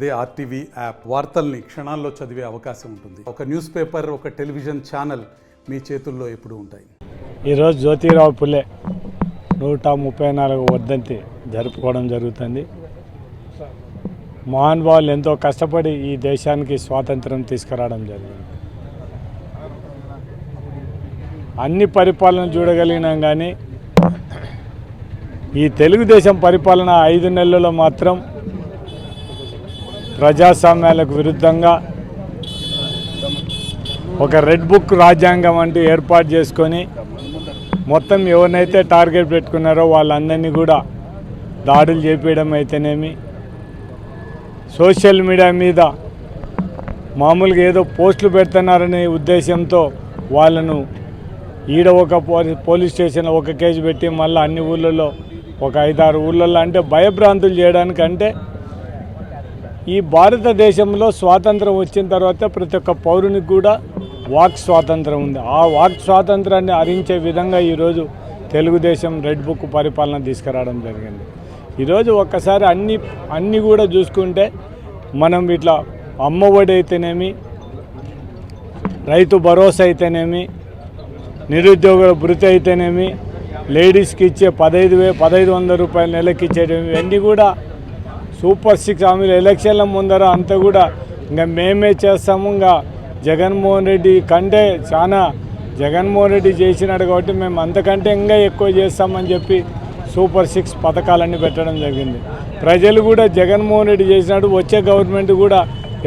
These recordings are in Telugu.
అదే ఆర్టీవీ యాప్ వార్తల్ని క్షణాల్లో చదివే అవకాశం ఉంటుంది. ఒక న్యూస్ పేపర్, ఒక టెలివిజన్ ఛానల్ మీ చేతుల్లో ఎప్పుడూ ఉంటాయి. ఈరోజు జ్యోతిరావు పులే 134వ వర్ధంతి జరుపుకోవడం జరుగుతుంది. మహానుభావులు ఎంతో కష్టపడి ఈ దేశానికి స్వాతంత్రం తీసుకురావడం జరిగింది. అన్ని పరిపాలన చూడగలిగినాం, కానీ ఈ తెలుగుదేశం పరిపాలన 5 నెలల్లో మాత్రం ప్రజాస్వామ్యాలకు విరుద్ధంగా ఒక రెడ్ బుక్ రాజ్యాంగం అంటూ ఏర్పాటు చేసుకొని మొత్తం ఎవరినైతే టార్గెట్ పెట్టుకున్నారో వాళ్ళందరినీ కూడా దాడులు చేపించడం అయితేనేమి, సోషల్ మీడియా మీద మామూలుగా ఏదో పోస్టులు పెడుతున్నారనే ఉద్దేశంతో వాళ్ళను ఈడ ఒక పోలీస్ స్టేషన్ ఒక కేసు పెట్టి మళ్ళీ అన్ని ఊళ్ళల్లో ఒక 5-6 ఊళ్ళల్లో అంటే భయభ్రాంతులు చేయడానికి. అంటే ఈ భారతదేశంలో స్వాతంత్రం వచ్చిన తర్వాత ప్రతి ఒక్క పౌరునికి కూడా వాక్ స్వాతంత్రం ఉంది. ఆ వాక్ స్వాతంత్రాన్ని హరించే విధంగా ఈరోజు తెలుగుదేశం రెడ్ బుక్ పరిపాలన తీసుకురావడం జరిగింది. ఈరోజు ఒక్కసారి అన్నీ కూడా చూసుకుంటే మనం ఇట్లా అమ్మఒడి అయితేనేమి, రైతు భరోసా అయితేనేమి, నిరుద్యోగుల భృతి అయితేనేమి, లేడీస్కి ఇచ్చే 1500 రూపాయల నెలకి ఇచ్చేవి, ఇవన్నీ కూడా సూపర్ 6 హామీలు. ఎలక్షన్ల ముందర అంతా కూడా ఇంకా మేమే చేస్తాము, ఇంకా జగన్మోహన్ రెడ్డి కంటే చాలా జగన్మోహన్ రెడ్డి చేసినాడు కాబట్టి మేము అంతకంటే ఇంకా ఎక్కువ చేస్తామని చెప్పి సూపర్ 6 పథకాలన్నీ పెట్టడం జరిగింది. ప్రజలు కూడా జగన్మోహన్ రెడ్డి చేసినాడు, వచ్చే గవర్నమెంట్ కూడా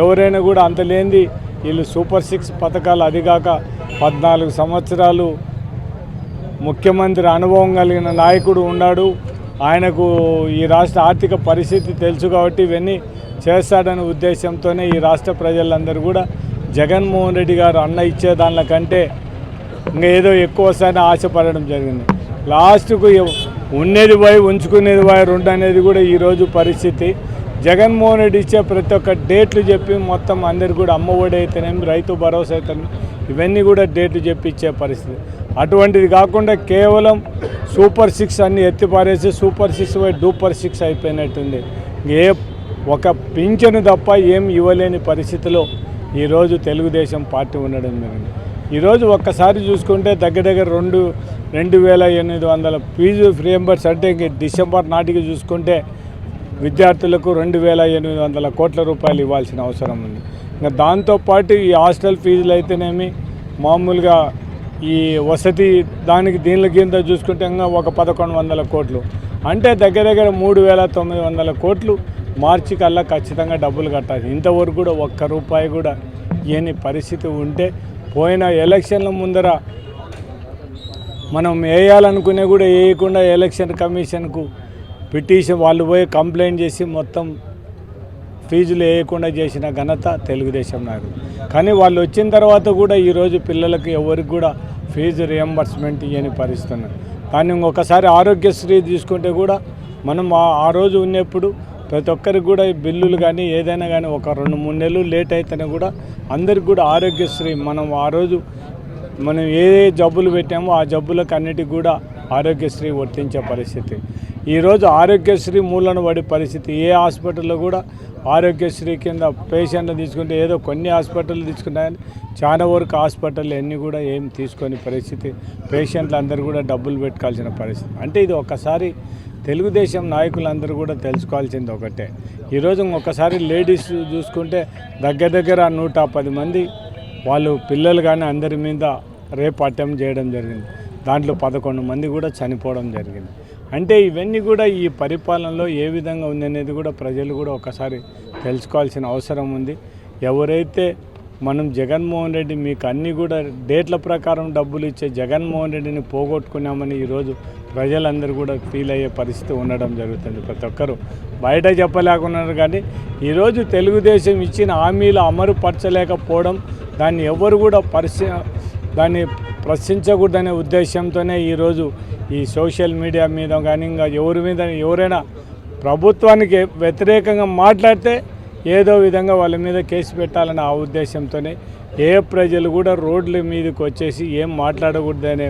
ఎవరైనా కూడా అంత లేనిది వీళ్ళు సూపర్ 6 పథకాలు, అదిగాక 14 సంవత్సరాలు ముఖ్యమంత్రి అనుభవం కలిగిన నాయకుడు ఉన్నాడు. ఆయనకు ఈ రాష్ట్ర ఆర్థిక పరిస్థితి తెలుసు కాబట్టి ఇవన్నీ చేస్తాడనే ఉద్దేశంతోనే ఈ రాష్ట్ర ప్రజలందరూ కూడా జగన్మోహన్ రెడ్డి గారు అన్న ఇచ్చే దానికంటే ఇంకా ఏదో ఎక్కువ వస్తాయని ఆశపడడం జరిగింది. లాస్ట్కు ఉన్నది పోయి ఉంచుకునేది పోయి 2 అనేది కూడా ఈరోజు పరిస్థితి. జగన్మోహన్ రెడ్డి ఇచ్చే ప్రతి ఒక్క డేట్లు చెప్పి మొత్తం అందరు కూడా అమ్మఒడి అయితేనేమి, రైతు భరోసా అయితేనేమి, ఇవన్నీ కూడా డేట్లు చెప్పి ఇచ్చే పరిస్థితి. అటువంటిది కాకుండా కేవలం సూపర్ 6 అన్నీ ఎత్తిపారేసి సూపర్ 6 డూపర్ 6 అయిపోయినట్టుంది. ఏ ఒక పింఛను తప్ప ఏం ఇవ్వలేని పరిస్థితిలో ఈరోజు తెలుగుదేశం పార్టీ ఉండడం జరిగింది. ఈరోజు ఒక్కసారి చూసుకుంటే దగ్గర 2,800 ఫీజు రియంబర్స్ అంటే ఇంక డిసెంబర్ నాటికి చూసుకుంటే విద్యార్థులకు 2,800 కోట్ల రూపాయలు ఇవ్వాల్సిన అవసరం ఉంది. ఇంకా దాంతోపాటు ఈ హాస్టల్ ఫీజులు అయితేనేమి, మామూలుగా ఈ వసతి దానికి దీనిల కింద చూసుకుంటే ఇంకా ఒక 1,100 కోట్లు అంటే దగ్గర 3,900 కోట్లు మార్చి కల్లా ఖచ్చితంగా డబ్బులు కట్టాలి. ఇంతవరకు కూడా ఒక్క రూపాయి కూడా ఇవ్వని పరిస్థితి ఉంటే, పోయిన ఎలక్షన్ల ముందర మనం వేయాలనుకునే కూడా వేయకుండా ఎలక్షన్ కమిషన్కు పిటిషన్ వాళ్ళు పోయి కంప్లైంట్ చేసి మొత్తం ఫీజులు వేయకుండా చేసిన ఘనత తెలుగుదేశం నాయకులు. కానీ వాళ్ళు వచ్చిన తర్వాత కూడా ఈరోజు పిల్లలకు ఎవరికి కూడా ఫీజు రియంబర్స్మెంట్ ఇవ్వని పరిస్థితి ఉన్నది. కానీ ఇంకొకసారి ఆరోగ్యశ్రీ తీసుకుంటే కూడా మనం ఆ రోజు ఉన్నప్పుడు ప్రతి ఒక్కరికి కూడా ఈ బిల్లులు కానీ ఏదైనా కానీ ఒక 2-3 నెలలు లేట్ అయితేనే కూడా అందరికి కూడా ఆరోగ్యశ్రీ మనం ఆ రోజు మనం ఏ జబ్బులు పెట్టామో ఆ జబ్బులకు అన్నిటికి కూడా ఆరోగ్యశ్రీ వర్తించే పరిస్థితి. ఈరోజు ఆరోగ్యశ్రీ మూలన పడే పరిస్థితి. ఏ హాస్పిటల్లో కూడా ఆరోగ్యశ్రీ కింద పేషెంట్లు తీసుకుంటే ఏదో కొన్ని హాస్పిటల్ తీసుకున్నాయని చాలా వరకు హాస్పిటల్ అన్నీ కూడా ఏం తీసుకొని పరిస్థితి. పేషెంట్లు అందరూ కూడా డబ్బులు పెట్టుకోవాల్సిన పరిస్థితి. అంటే ఇది ఒక్కసారి తెలుగుదేశం నాయకులందరూ కూడా తెలుసుకోవాల్సింది ఒకటే. ఈరోజు ఒక్కసారి లేడీస్ చూసుకుంటే దగ్గర 110 మంది వాళ్ళు పిల్లలు కానీ అందరి మీద రేప్ అటెంప్ట్ చేయడం జరిగింది. దాంట్లో 11 మంది కూడా చనిపోవడం జరిగింది. అంటే ఇవన్నీ కూడా ఈ పరిపాలనలో ఏ విధంగా ఉందనేది కూడా ప్రజలు కూడా ఒకసారి తెలుసుకోవాల్సిన అవసరం ఉంది. ఎవరైతే మనం జగన్మోహన్ రెడ్డి మీకు అన్నీ కూడా డేట్ల ప్రకారం డబ్బులు ఇచ్చే జగన్మోహన్ రెడ్డిని పోగొట్టుకున్నామని ఈరోజు ప్రజలందరూ కూడా ఫీల్ అయ్యే పరిస్థితి ఉండడం జరుగుతుంది. ప్రతి ఒక్కరు బయట చెప్పలేకున్నారు, కానీ ఈరోజు తెలుగుదేశం ఇచ్చిన హామీలు అమలుపరచలేకపోవడం, దాన్ని ఎవరు కూడా దాన్ని ప్రశ్నించకూడదనే ఉద్దేశంతోనే ఈరోజు ఈ సోషల్ మీడియా మీద కానీ ఇంకా ఎవరైనా ప్రభుత్వానికి వ్యతిరేకంగా మాట్లాడితే ఏదో విధంగా వాళ్ళ మీద కేసు పెట్టాలనే ఆ ఉద్దేశంతోనే ప్రజలు కూడా రోడ్ల మీదకి వచ్చేసి ఏం మాట్లాడకూడదనే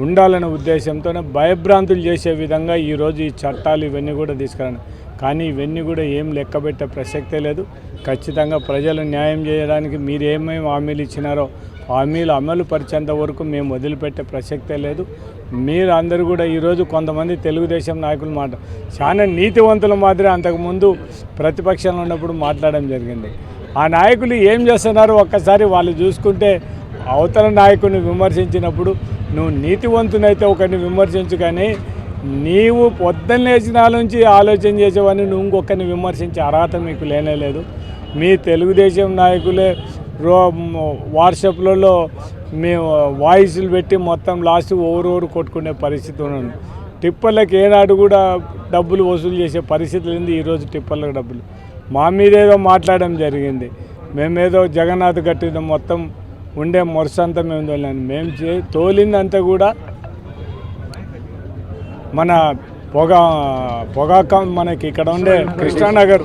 ఉండాలనే ఉద్దేశంతోనే భయభ్రాంతులు చేసే విధంగా ఈరోజు ఈ చట్టాలు ఇవన్నీ కూడా తీసుకురాను. కానీ ఇవన్నీ కూడా ఏం లెక్కబెట్టే ప్రసక్తే లేదు. ఖచ్చితంగా ప్రజలు న్యాయం చేయడానికి మీరు ఏమేమి హామీలు ఇచ్చినారో హామీలు అమలు పరిచేంత వరకు మేము వదిలిపెట్టే ప్రసక్తే లేదు. మీరు అందరూ కూడా ఈరోజు కొంతమంది తెలుగుదేశం నాయకులు చాలా నీతివంతుల మాదిరి అంతకుముందు ప్రతిపక్షంలో ఉన్నప్పుడు మాట్లాడడం జరిగింది. ఆ నాయకులు ఏం చేస్తున్నారో ఒక్కసారి వాళ్ళు చూసుకుంటే అవతల నాయకుడిని విమర్శించినప్పుడు నువ్వు నీతివంతునైతే ఒకరిని విమర్శించు, కానీ నీవు పొద్దున్న లేచిన నుంచి ఆలోచన చేసేవాడిని నువ్వు ఇంకొకరిని విమర్శించే అర్హత మీకు లేనేలేదు. మీ తెలుగుదేశం నాయకులే వాట్సాప్లలో మేము వాయిస్లు పెట్టి మొత్తం లాస్ట్ ఓవరు కొట్టుకునే పరిస్థితి ఉన్నాను. టిప్పర్లకు ఏనాడు కూడా డబ్బులు వసూలు చేసే పరిస్థితి లేదు. ఈరోజు టిప్పర్లకు డబ్బులు మా మీద ఏదో మాట్లాడడం జరిగింది. మేమేదో జగన్నాథ్ కట్టిన మొత్తం ఉండే మొరసంతా మేము తోలినాను. మేము తోలిందంతా కూడా మన పొగాక మనకి ఇక్కడ ఉండే Krishnanagar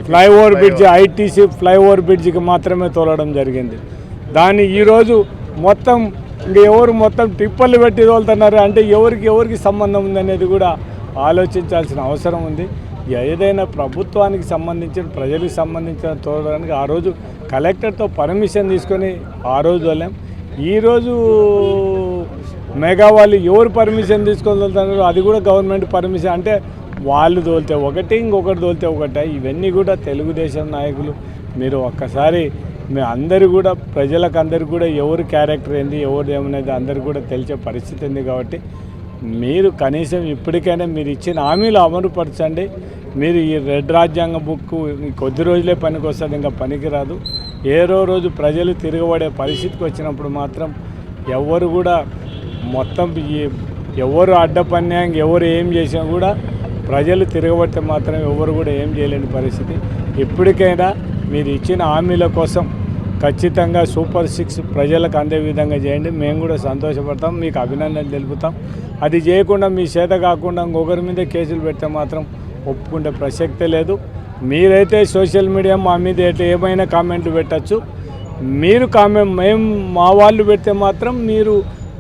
flyover bridge, ITC flyover బ్రిడ్జికి మాత్రమే తోలడం జరిగింది. దాన్ని ఈరోజు మొత్తం ఎవరు మొత్తం టిప్పర్లు పెట్టి తోలుతున్నారు అంటే ఎవరికి సంబంధం ఉందనేది కూడా ఆలోచించాల్సిన అవసరం ఉంది. ఏదైనా ప్రభుత్వానికి సంబంధించిన ప్రజలకు సంబంధించిన తోలడానికి ఆ రోజు కలెక్టర్తో పర్మిషన్ తీసుకొని ఆ రోజు తోలాం. ఈరోజు మెగా వాళ్ళు ఎవరు పర్మిషన్ తీసుకొని తోలుతున్నారు అది కూడా గవర్నమెంట్ పర్మిషన్ అంటే వాళ్ళు తోలితే ఒకటి ఇంకొకటి తోలితే ఒకటి. ఇవన్నీ కూడా తెలుగుదేశం నాయకులు మీరు ఒక్కసారి మీ అందరూ కూడా ప్రజలకు అందరికీ కూడా ఎవరు క్యారెక్టర్ ఏంది ఎవరు ఏమనేది అందరికీ కూడా తెలిసే పరిస్థితి ఉంది. కాబట్టి మీరు కనీసం ఇప్పటికైనా మీరు ఇచ్చిన హామీలు అమలుపరచండి. మీరు ఈ రెడ్ రాజ్యాంగ బుక్ కొద్ది రోజులే పనికి వస్తుంది, ఇంకా పనికిరాదు. రోజు ప్రజలు తిరగబడే పరిస్థితికి వచ్చినప్పుడు మాత్రం ఎవరు కూడా మొత్తం ఎవరు అడ్డపన్యాయం ఎవరు ఏం చేసినా కూడా ప్రజలు తిరగబడితే మాత్రం ఎవరు కూడా ఏం చేయలేని పరిస్థితి. ఇప్పటికైనా మీరు ఇచ్చిన హామీల కోసం ఖచ్చితంగా సూపర్ 6 ప్రజలకు అందే విధంగా చేయండి. మేము కూడా సంతోషపడతాం, మీకు అభినందనలు తెలుపుతాం. అది చేయకుండా మీ చేత కాకుండా ఇంకొకరి మీద కేసులు పెడితే మాత్రం ఒప్పుకుంటే ప్రసక్తే లేదు. మీరైతే సోషల్ మీడియా మా మీద ఏమైనా కామెంట్లు పెట్టచ్చు. మీరు మేము మా వాళ్ళు పెడితే మాత్రం మీరు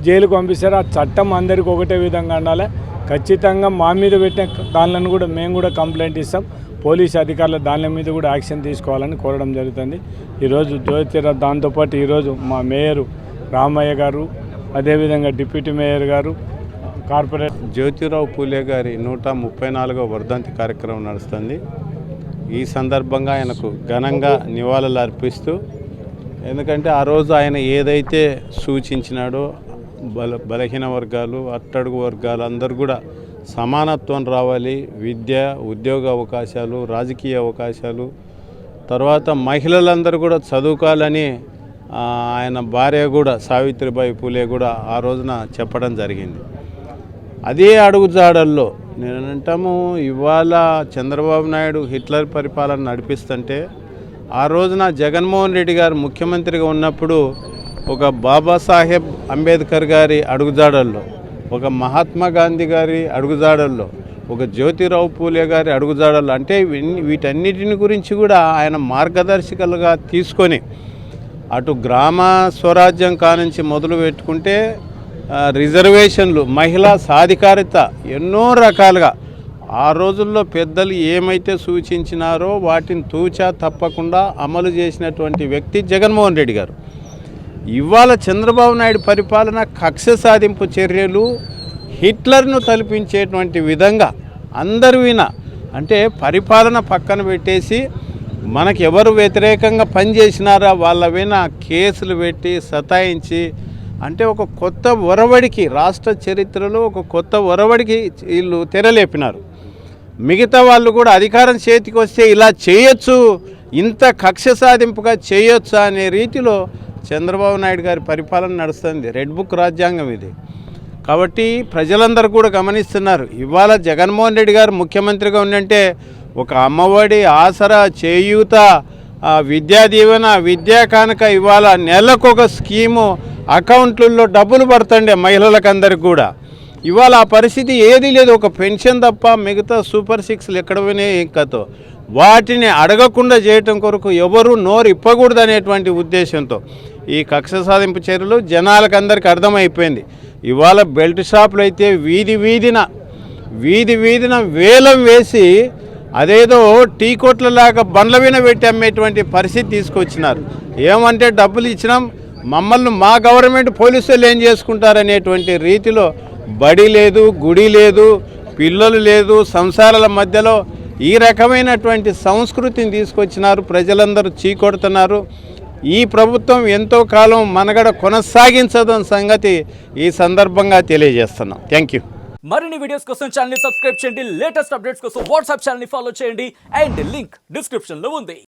జైలుకు పంపిస్తారు. ఆ చట్టం అందరికీ ఒకటే విధంగా ఉండాలి. ఖచ్చితంగా మా మీద పెట్టిన దానిలను కూడా మేము కూడా కంప్లైంట్ ఇస్తాం. పోలీసు అధికారులు దాని మీద కూడా యాక్షన్ తీసుకోవాలని కోరడం జరుగుతుంది. ఈరోజు జ్యోతిరావు దాంతోపాటు ఈరోజు మా మేయరు రామయ్య గారు, అదేవిధంగా డిప్యూటీ మేయర్ గారు, కార్పొరేట్ జ్యోతిరావు పూలే గారి 134వ వర్ధంతి కార్యక్రమం నడుస్తుంది. ఈ సందర్భంగా ఆయనకు ఘనంగా నివాళులు అర్పిస్తూ, ఎందుకంటే ఆ రోజు ఆయన ఏదైతే సూచించినాడో బలహీన వర్గాలు అట్టడుగు వర్గాలు అందరూ కూడా సమానత్వం రావాలి, విద్య ఉద్యోగ అవకాశాలు రాజకీయ అవకాశాలు, తర్వాత మహిళలందరూ కూడా చదువుకోవాలని ఆయన భార్య కూడా సావిత్రిబాయి పూలే కూడా ఆ రోజున చెప్పడం జరిగింది. అదే అడుగుజాడల్లో నేనంటాము ఇవాళ చంద్రబాబు నాయుడు హిట్లర్ పరిపాలన నడిపిస్తుంటే ఆ రోజున జగన్మోహన్ రెడ్డి గారు ముఖ్యమంత్రిగా ఉన్నప్పుడు ఒక బాబాసాహెబ్ అంబేద్కర్ గారి అడుగుజాడల్లో, ఒక మహాత్మా గాంధీ గారి అడుగుజాడల్లో, ఒక జ్యోతిరావు పూలే గారి అడుగుజాడల్లో, అంటే వీటన్నిటిని గురించి కూడా ఆయన మార్గదర్శకాలుగా తీసుకొని అటు గ్రామ స్వరాజ్యం కానుంచి మొదలు పెట్టుకుంటే రిజర్వేషన్లు, మహిళా సాధికారిత, ఎన్నో రకాలుగా ఆ రోజుల్లో పెద్దలు ఏమైతే సూచించినారో వాటిని తూచా తప్పకుండా అమలు చేసినటువంటి వ్యక్తి జగన్మోహన్ రెడ్డి గారు. ఇవాళ చంద్రబాబు నాయుడు పరిపాలన కక్ష సాధింపు చర్యలు హిట్లర్ను తలపించేటువంటి విధంగా అందరూ అంటే పరిపాలన పక్కన పెట్టేసి మనకు ఎవరు వ్యతిరేకంగా పనిచేసినారా వాళ్ళ కేసులు పెట్టి సతాయించి, అంటే ఒక కొత్త ఒరవడికి రాష్ట్ర చరిత్రలో ఒక కొత్త ఒరవడికి వీళ్ళు తెరలేపినారు. మిగతా వాళ్ళు కూడా అధికారం చేతికి వస్తే ఇలా చేయొచ్చు, ఇంత కక్ష సాధింపుగా చేయొచ్చు అనే రీతిలో చంద్రబాబు నాయుడు గారి పరిపాలన నడుస్తుంది. రెడ్ బుక్ రాజ్యాంగం ఇది. కాబట్టి ప్రజలందరూ కూడా గమనిస్తున్నారు. ఇవాళ జగన్మోహన్ రెడ్డి గారు ముఖ్యమంత్రిగా ఉండంటే ఒక అమ్మఒడి, ఆసరా, చేయూత, విద్యా దీవెన, విద్యా కానుక, ఇవాళ నెలకొక స్కీము అకౌంట్లలో డబ్బులు పడుతుండే మహిళలకు అందరికి కూడా. ఇవాళ ఆ పరిస్థితి ఏదీ లేదు. ఒక పెన్షన్ తప్ప మిగతా సూపర్ 6లు ఎక్కడ పోయినాయి ఇంకతో. వాటిని అడగకుండా చేయటం కొరకు ఎవరు నోరు ఇప్పకూడదు అనేటువంటి ఉద్దేశంతో ఈ కక్ష సాధింపు చర్యలు జనాలకు అందరికీ అర్థమైపోయింది. ఇవాళ బెల్ట్ షాపులు అయితే వీధి వీధిన వేలం వేసి అదేదో టీ కొట్లలాగా బండ్ల మీద పెట్టి అమ్మేటువంటి పరిస్థితి తీసుకొచ్చినారు. ఏమంటే డబ్బులు ఇచ్చినాం, మమ్మల్ని మా గవర్నమెంట్ పోలీసులు ఏం చేసుకుంటారనేటువంటి రీతిలో బడి లేదు, గుడి లేదు, పిల్లలు లేదు, సంసారాల మధ్యలో ఈ రకమైనటువంటి సంస్కృతిని తీసుకొచ్చినారు. ప్రజలందరూ చీకొడుతున్నారు. ఈ ప్రభుత్వం ఎంతో కాలం మనగడ కొనసాగించదని సంగతి ఈ సందర్భంగా తెలియజేస్తున్నాం. Thank you. మరిన్ని వీడియోస్ కోసం ఛానల్ ని సబ్స్క్రైబ్ చేయండి. లేటెస్ట్ అప్డేట్స్ కోసం వాట్సాప్ ఛానల్ ని ఫాలో చేయండి. అండ్ లింక్ డిస్క్రిప్షన్ లో ఉంది.